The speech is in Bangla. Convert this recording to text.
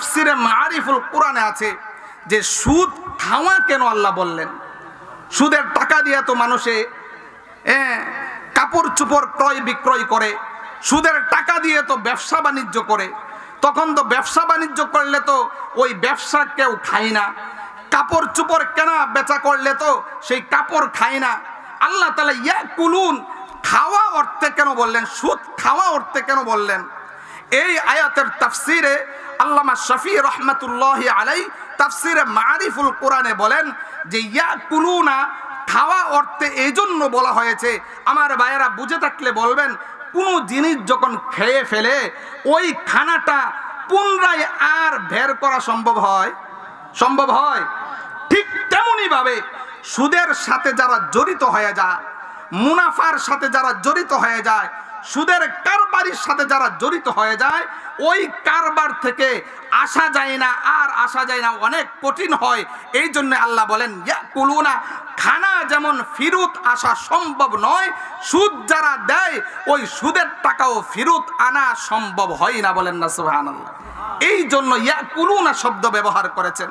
তাফসিরে মারিফুল কোরআনে আছে যে সুদ খাওয়া কেন আল্লাহ বললেন। সুদের টাকা দিয়ে তো মানুষে কাপড় চোপড় ক্রয় বিক্রয় করে, সুদের টাকা দিয়ে তো ব্যবসা বাণিজ্য করে। তখন তো ব্যবসা বাণিজ্য করলে তো ওই ব্যবসা কেউ খায় না, কাপড় চোপড় কেনা বেচা করলে তো সেই কাপড় খায় না। আল্লাহ তাআলা ইয়াকুলুন খাওয়া অর্থে কেন বললেন, সুদ খাওয়া অর্থে কেন বললেন? এই আয়াতের তাফসিরে আল্লামা শফি রহমাতুল্লাহি আলাইহি তাফসিরে মারিফুল কোরআনে বলেন যে ইয়াকুলুনা খাওয়া অর্থে এই জন্য বলা হয়েছে, আমার ভাইয়েরা বুঝে থাকলে বলবেন, কোনো জিনিস যখন খেয়ে ফেলে ওই খানাটা পুনরায় আর বের করা সম্ভব হয়? সম্ভব হয়? ঠিক তেমনি ভাবে সুদের সাথে যারা জড়িত হয়ে যায়, মুনাফার সাথে যারা জড়িত হয়ে যায়, সুদের কারবারির সাথে যারা জড়িত হয়ে যায়, ওই কারবার থেকে আসা যায় না, আর আসা যায় না, অনেক কঠিন হয়। এই জন্য আল্লাহ বলেন ইয়াকুলুনা, খানা যেমন ফিরত আসা সম্ভব নয়, সুদ যারা দেয় ওই সুদের টাকাও ফিরত আনা সম্ভব হয় না। বলেন না সুবহানাল্লাহ। এই জন্য ইয়াকুলুনা শব্দ ব্যবহার করেছেন।